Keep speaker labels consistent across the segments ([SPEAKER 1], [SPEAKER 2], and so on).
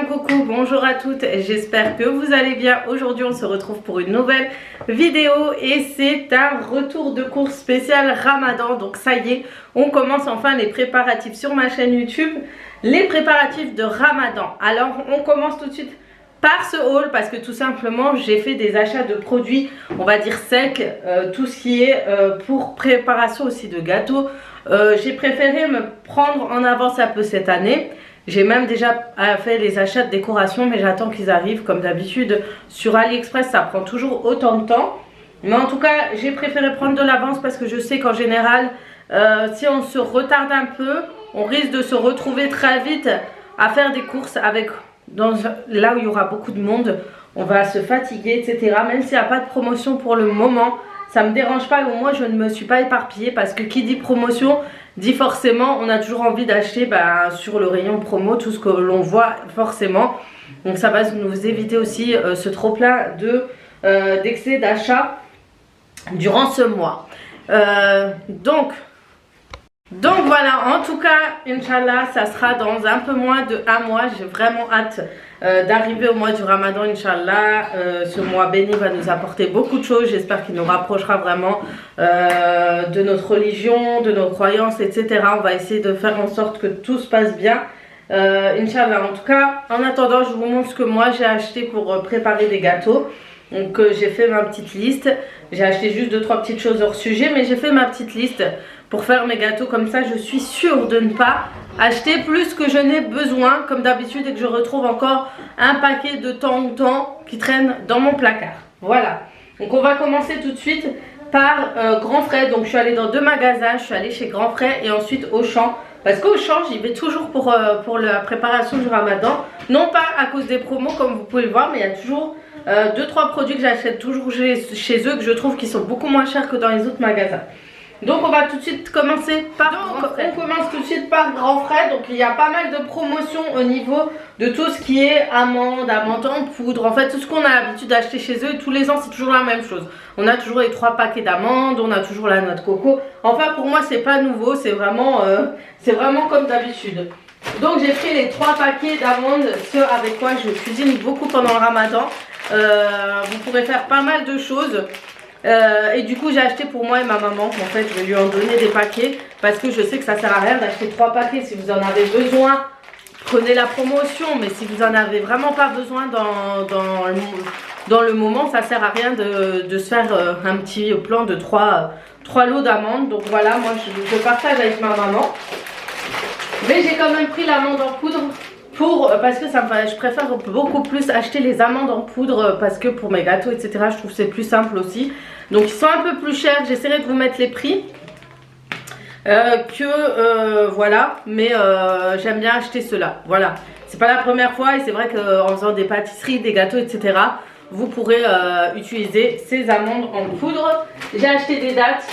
[SPEAKER 1] Salam, coucou, bonjour à toutes, j'espère que vous allez bien. Aujourd'hui on se retrouve pour une nouvelle vidéo et c'est un retour de course spécial Ramadan. Donc ça y est, on commence enfin les préparatifs sur ma chaîne YouTube, les préparatifs de Ramadan. Alors on commence tout de suite par ce haul parce que tout simplement j'ai fait des achats de produits, on va dire secs, tout ce qui est pour préparation aussi de gâteaux. J'ai préféré me prendre en avance un peu cette année. J'ai même déjà fait les achats de décoration, mais j'attends qu'ils arrivent comme d'habitude. Sur AliExpress, ça prend toujours autant de temps. Mais en tout cas, j'ai préféré prendre de l'avance parce que je sais qu'en général, si on se retarde un peu, on risque de se retrouver très vite à faire des courses avec là où il y aura beaucoup de monde. On va se fatiguer, etc. Même s'il n'y a pas de promotion pour le moment, ça ne me dérange pas. Au moins, je ne me suis pas éparpillée parce que qui dit promotion dit forcément on a toujours envie d'acheter sur le rayon promo tout ce que l'on voit forcément. Donc ça va nous éviter aussi ce trop plein d'excès d'achat durant ce mois. Donc voilà, en tout cas Inch'Allah ça sera dans un peu moins de un mois. J'ai vraiment hâte d'arriver au mois du Ramadan, Inch'Allah. Ce mois béni va nous apporter beaucoup de choses. J'espère qu'il nous rapprochera vraiment de notre religion, de nos croyances, etc. On va essayer de faire en sorte que tout se passe bien, Inch'Allah. En tout cas, en attendant, je vous montre ce que moi j'ai acheté pour préparer des gâteaux. Donc j'ai fait ma petite liste. J'ai acheté juste 2-3 petites choses hors sujet, mais j'ai fait ma petite liste pour faire mes gâteaux. Comme ça je suis sûre de ne pas acheter plus que je n'ai besoin comme d'habitude et que je retrouve encore un paquet de temps en temps qui traîne dans mon placard. Voilà, donc on va commencer tout de suite par Grand Frais. Donc je suis allée dans 2 magasins, je suis allée chez Grand Frais et ensuite Auchan. Parce qu'Auchan j'y vais toujours pour la préparation du Ramadan. Non pas à cause des promos comme vous pouvez le voir, mais il y a toujours 2-3 produits que j'achète toujours chez eux, que je trouve qui sont beaucoup moins chers que dans les autres magasins. Donc on va tout de suite commencer par Grand Frais. Donc il y a pas mal de promotions au niveau de tout ce qui est amandes en poudre. En fait tout ce qu'on a l'habitude d'acheter chez eux, tous les ans c'est toujours la même chose. On a toujours les 3 paquets d'amandes, on a toujours la noix de coco. Enfin pour moi c'est pas nouveau, c'est vraiment comme d'habitude. Donc j'ai pris les 3 paquets d'amandes, ce avec quoi je cuisine beaucoup pendant le Ramadan. Vous pourrez faire pas mal de choses. Et du coup j'ai acheté pour moi et ma maman. En fait je vais lui en donner des paquets parce que je sais que ça sert à rien d'acheter 3 paquets. Si vous en avez besoin, prenez la promotion, mais si vous en avez vraiment pas besoin dans le moment, ça sert à rien de se faire un petit plan de 3 lots d'amandes. Donc voilà, moi je partage avec ma maman, mais j'ai quand même pris l'amande en poudre parce que je préfère beaucoup plus acheter les amandes en poudre parce que pour mes gâteaux etc je trouve c'est plus simple aussi. Donc ils sont un peu plus chers, j'essaierai de vous mettre les prix voilà, mais j'aime bien acheter ceux-là. Voilà, c'est pas la première fois et c'est vrai qu'en faisant des pâtisseries, des gâteaux etc vous pourrez utiliser ces amandes en poudre. J'ai acheté des dattes,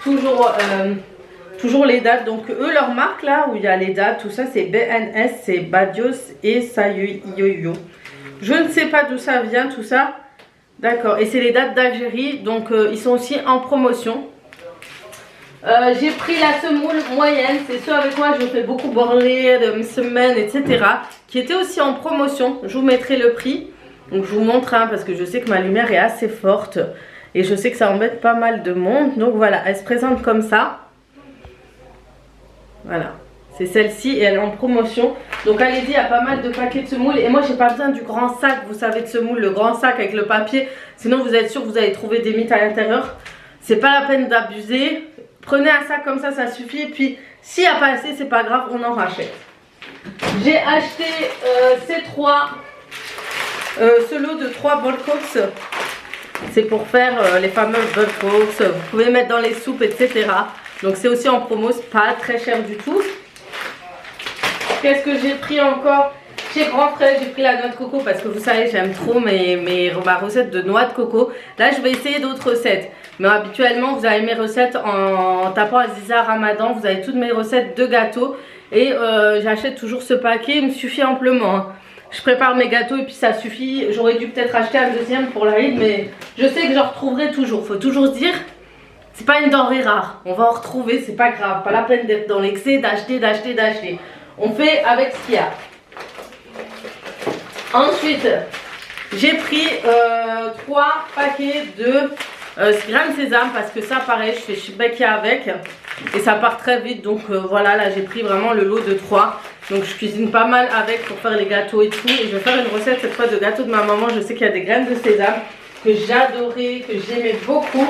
[SPEAKER 1] toujours les dates, donc eux leur marque là où il y a les dates, tout ça c'est BNS, c'est Badios et Sayoyo. Je ne sais pas d'où ça vient tout ça. D'accord, et c'est les dates d'Algérie, donc ils sont aussi en promotion. J'ai pris la semoule moyenne, c'est ceux avec quoi je fais beaucoup border, de semaine, etc. qui était aussi en promotion. Je vous mettrai le prix, donc je vous montre parce que je sais que ma lumière est assez forte et je sais que ça embête pas mal de monde. Donc voilà, elle se présente comme ça. Voilà, c'est celle-ci et elle est en promotion. Donc allez-y, il y a pas mal de paquets de semoule. Et moi j'ai pas besoin du grand sac, vous savez, de semoule, le grand sac avec le papier. Sinon vous êtes sûr que vous allez trouver des mythes à l'intérieur. C'est pas la peine d'abuser. Prenez un sac comme ça suffit. Et puis s'il n'y a pas assez, c'est pas grave, on en rachète. J'ai acheté ce lot de 3 Bolcox. C'est pour faire les fameuses Bolcox. Vous pouvez mettre dans les soupes, etc. Donc c'est aussi en promo, c'est pas très cher du tout. Qu'est-ce que j'ai pris encore? Chez Grand Frais, j'ai pris la noix de coco parce que vous savez j'aime trop ma recette de noix de coco. Là je vais essayer d'autres recettes. Mais habituellement vous avez mes recettes en tapant Aziza Ramadan. Vous avez toutes mes recettes de gâteaux. Et j'achète toujours ce paquet, il me suffit amplement. Je prépare mes gâteaux et puis ça suffit. J'aurais dû peut-être acheter un deuxième pour l'Aïd, mais je sais que j'en retrouverai toujours. Faut toujours se dire, c'est pas une denrée rare. On va en retrouver, c'est pas grave. Pas la peine d'être dans l'excès, d'acheter. On fait avec ce qu'il y a. Ensuite, j'ai pris 3 paquets de grains de sésame parce que ça pareil je fais shibaki avec et ça part très vite. Donc voilà, là j'ai pris vraiment le lot de 3. Donc je cuisine pas mal avec pour faire les gâteaux et tout. Et je vais faire une recette cette fois de gâteau de ma maman. Je sais qu'il y a des graines de sésame que j'adorais, que j'aimais beaucoup.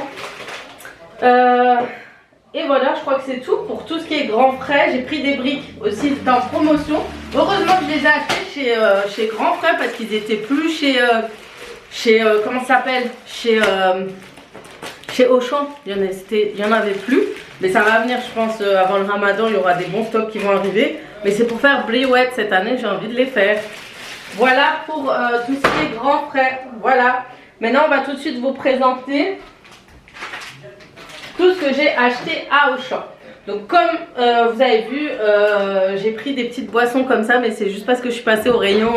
[SPEAKER 1] Et voilà, je crois que c'est tout pour tout ce qui est grand frais. J'ai pris des briques aussi, c'était en promotion. Heureusement que je les ai achetés chez Grand Frais parce qu'ils étaient plus chez comment ça s'appelle, chez Auchan. Il y en avait plus. Mais ça va venir, je pense, avant le Ramadan, il y aura des bons stocks qui vont arriver. Mais c'est pour faire briouettes cette année, j'ai envie de les faire. Voilà pour tout ce qui est grand frais. Voilà. Maintenant, on va tout de suite vous présenter tout ce que j'ai acheté à Auchan. Donc comme vous avez vu, j'ai pris des petites boissons comme ça, mais c'est juste parce que je suis passée au rayon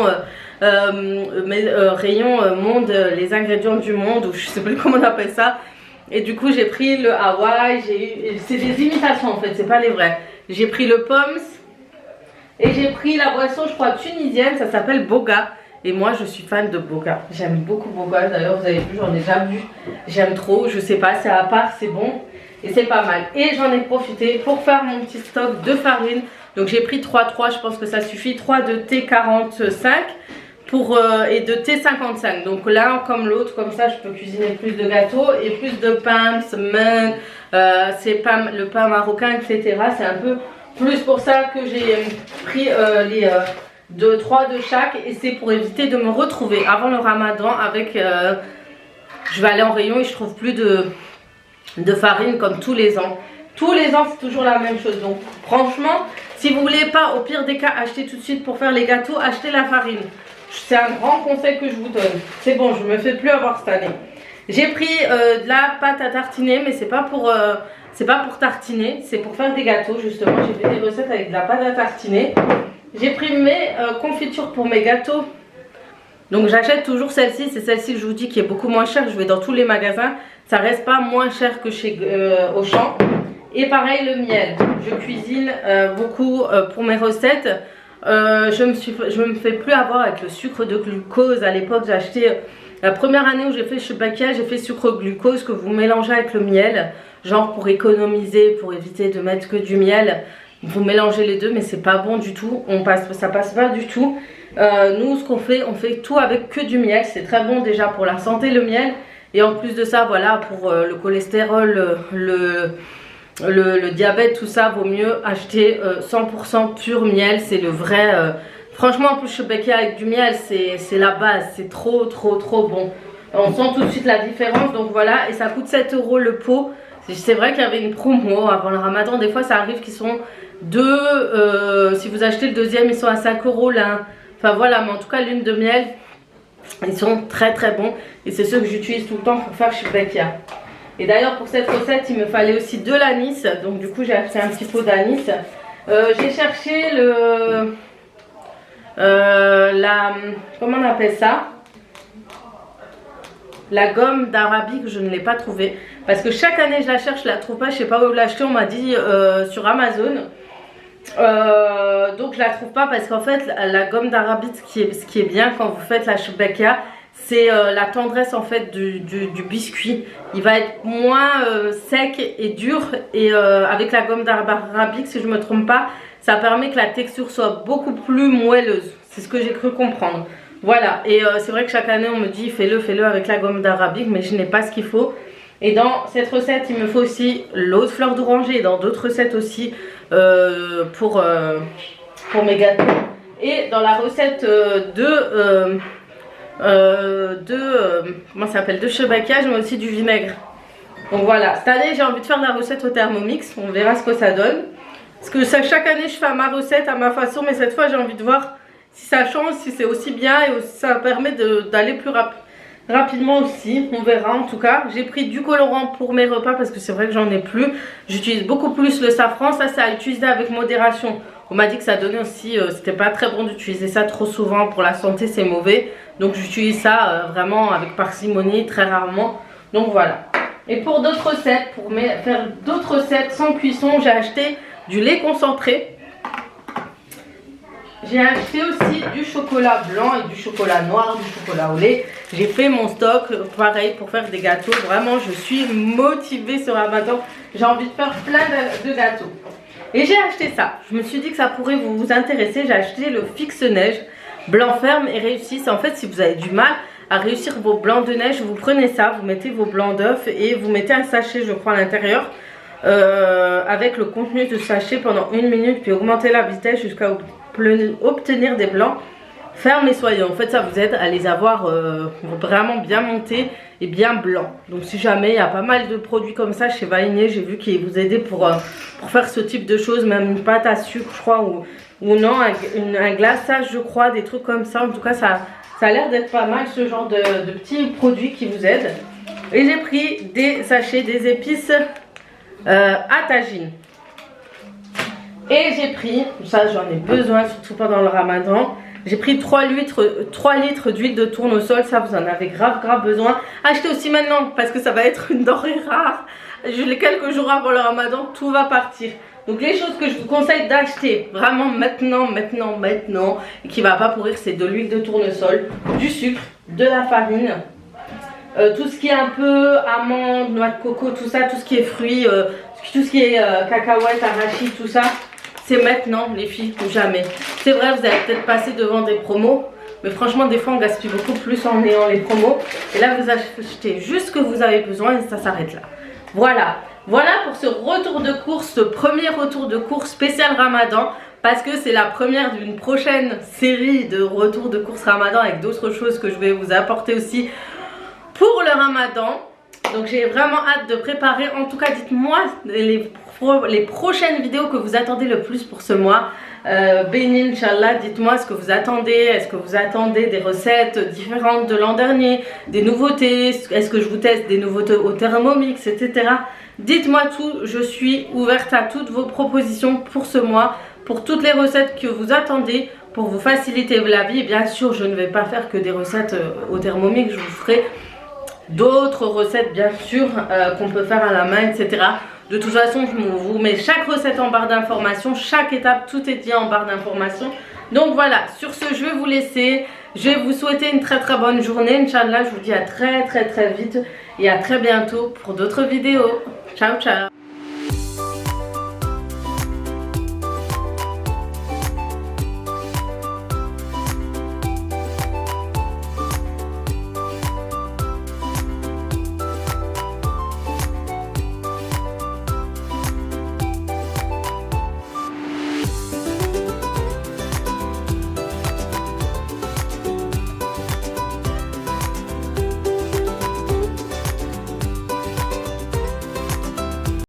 [SPEAKER 1] monde, les ingrédients du monde, ou je sais plus comment on appelle ça. Et du coup j'ai pris le Hawaï, c'est des imitations en fait, c'est pas les vrais. J'ai pris le Poms et j'ai pris la boisson, je crois tunisienne, ça s'appelle Boga. Et moi je suis fan de Boga, j'aime beaucoup Boga, d'ailleurs vous avez vu, j'en ai déjà bu, j'aime trop, je sais pas, c'est à part, c'est bon. Et c'est pas mal. Et j'en ai profité pour faire mon petit stock de farine. Donc j'ai pris 3, je pense que ça suffit. 3 de T45 et de T55. Donc l'un comme l'autre, comme ça je peux cuisiner plus de gâteaux et plus de pain, semaine, le pain marocain, etc. C'est un peu plus pour ça que j'ai pris les 3 de chaque. Et c'est pour éviter de me retrouver avant le Ramadan avec... je vais aller en rayon et je trouve plus de farine comme tous les ans. Tous les ans c'est toujours la même chose. Donc franchement, si vous voulez pas au pire des cas acheter tout de suite pour faire les gâteaux, achetez la farine. C'est un grand conseil que je vous donne. C'est bon, je me fais plus avoir cette année. J'ai pris de la pâte à tartiner, mais c'est pas pour tartiner, c'est pour faire des gâteaux justement. J'ai fait des recettes avec de la pâte à tartiner. J'ai pris mes confitures pour mes gâteaux. Donc j'achète toujours celle-ci, c'est celle-ci que je vous dis qui est beaucoup moins chère. Je vais dans tous les magasins, ça reste pas moins cher que chez Auchan. Et pareil le miel, je cuisine beaucoup pour mes recettes. Je me fais plus avoir avec le sucre de glucose. À l'époque j'ai acheté, la première année où j'ai fait Chewbacca, j'ai fait sucre glucose que vous mélangez avec le miel. Genre pour économiser, pour éviter de mettre que du miel. Vous mélangez les deux mais c'est pas bon du tout, ça passe pas du tout. Nous ce qu'on fait, on fait tout avec que du miel. C'est très bon déjà pour la santé le miel. Et en plus de ça, voilà, pour le cholestérol, le diabète, tout ça, vaut mieux acheter 100% pur miel. C'est le vrai. Franchement, en plus, Chewbacca avec du miel, c'est la base. C'est trop bon. On sent tout de suite la différence. Donc voilà, et ça coûte 7 € le pot. C'est vrai qu'il y avait une promo avant le Ramadan. Des fois, ça arrive qu'ils sont deux. Si vous achetez le deuxième, ils sont à 5 € l'un. Enfin voilà, mais en tout cas, l'une de miel. Ils sont très bons et c'est ceux que j'utilise tout le temps pour faire Chewbacca. Et d'ailleurs pour cette recette il me fallait aussi de l'anis, donc du coup j'ai acheté un petit pot d'anis. J'ai cherché comment on appelle ça, la gomme d'arabique, je ne l'ai pas trouvée parce que chaque année je la cherche, je la trouve pas, je sais pas où l'acheter, on m'a dit sur Amazon. Donc je la trouve pas parce qu'en fait la gomme d'arabique, ce qui est bien quand vous faites la Chewbacca, c'est la tendresse en fait du biscuit. Il va être moins sec et dur, et avec la gomme d'arabique, si je me trompe pas, ça permet que la texture soit beaucoup plus moelleuse. C'est ce que j'ai cru comprendre. Voilà, et c'est vrai que chaque année on me dit fais-le avec la gomme d'arabique, mais je n'ai pas ce qu'il faut. Et dans cette recette il me faut aussi l'eau de fleur d'oranger, et dans d'autres recettes aussi pour mes gâteaux. Et dans la recette comment ça s'appelle, de Chewbacca, je mets aussi du vinaigre. Donc voilà, cette année j'ai envie de faire la recette au Thermomix, on verra ce que ça donne. Parce que chaque année je fais ma recette à ma façon, mais cette fois j'ai envie de voir si ça change, si c'est aussi bien, et ça permet d'aller plus rapidement aussi, on verra. En tout cas j'ai pris du colorant pour mes repas parce que c'est vrai que j'en ai plus. J'utilise beaucoup plus le safran, ça c'est à utiliser avec modération. On m'a dit que ça donnait aussi, c'était pas très bon d'utiliser ça trop souvent, pour la santé c'est mauvais. Donc j'utilise ça vraiment avec parcimonie, très rarement. Donc voilà. Et pour d'autres recettes, pour faire d'autres recettes sans cuisson, j'ai acheté du lait concentré. J'ai acheté aussi du chocolat blanc et du chocolat noir, du chocolat au lait. J'ai fait mon stock, pareil, pour faire des gâteaux. Vraiment, je suis motivée ce ramadan. J'ai envie de faire plein de gâteaux. Et j'ai acheté ça. Je me suis dit que ça pourrait vous intéresser. J'ai acheté le fixe neige blanc ferme et réussi. En fait, si vous avez du mal à réussir vos blancs de neige, vous prenez ça, vous mettez vos blancs d'œufs et vous mettez un sachet, je crois, à l'intérieur. Avec le contenu de sachet pendant 1 minute, puis augmenter la vitesse jusqu'à obtenir des blancs fermes et soyeux. En fait, ça vous aide à les avoir vraiment bien montés et bien blancs. Donc si jamais il y a pas mal de produits comme ça chez Vainier, j'ai vu qu'ils vous aidaient pour faire ce type de choses, même une pâte à sucre, je crois, ou non, un glaçage, je crois, des trucs comme ça. En tout cas, ça a l'air d'être pas mal, ce genre de petits produits qui vous aident. Et j'ai pris des sachets des épices à tagine. Et j'ai pris, ça j'en ai besoin surtout pendant le ramadan, j'ai pris 3 litres d'huile de tournesol. Ça vous en avez grave besoin. Achetez aussi maintenant parce que ça va être une denrée rare. Quelques jours avant le ramadan, tout va partir. Donc les choses que je vous conseille d'acheter vraiment maintenant et qui va pas pourrir, c'est de l'huile de tournesol, du sucre, de la farine, tout ce qui est un peu amandes, noix de coco, tout ça, tout ce qui est fruits, tout ce qui est cacahuètes, arachides, tout ça. C'est maintenant les filles ou jamais. C'est vrai, vous allez peut-être passer devant des promos, mais franchement des fois on gaspille beaucoup plus en ayant les promos. Et là vous achetez juste ce que vous avez besoin et ça s'arrête là. Voilà pour ce retour de course, ce premier retour de course spécial Ramadan. Parce que c'est la première d'une prochaine série de retours de course Ramadan avec d'autres choses que je vais vous apporter aussi pour le Ramadan. Donc j'ai vraiment hâte de préparer. En tout cas, dites-moi les prochaines vidéos que vous attendez le plus pour ce mois. Béni, Inch'Allah, dites-moi ce que vous attendez. Est-ce que vous attendez des recettes différentes de l'an dernier, des nouveautés? Est-ce que je vous teste des nouveautés au Thermomix, etc. Dites-moi tout, je suis ouverte à toutes vos propositions pour ce mois, pour toutes les recettes que vous attendez, pour vous faciliter la vie. Et bien sûr, je ne vais pas faire que des recettes au Thermomix, je vous ferai d'autres recettes bien sûr qu'on peut faire à la main, etc. De toute façon, je vous mets chaque recette en barre d'informations, chaque étape, tout est dit en barre d'informations. Donc voilà, sur ce, je vais vous laisser. Je vais vous souhaiter une très bonne journée. Inch'Allah, je vous dis à très vite et à très bientôt pour d'autres vidéos. Ciao.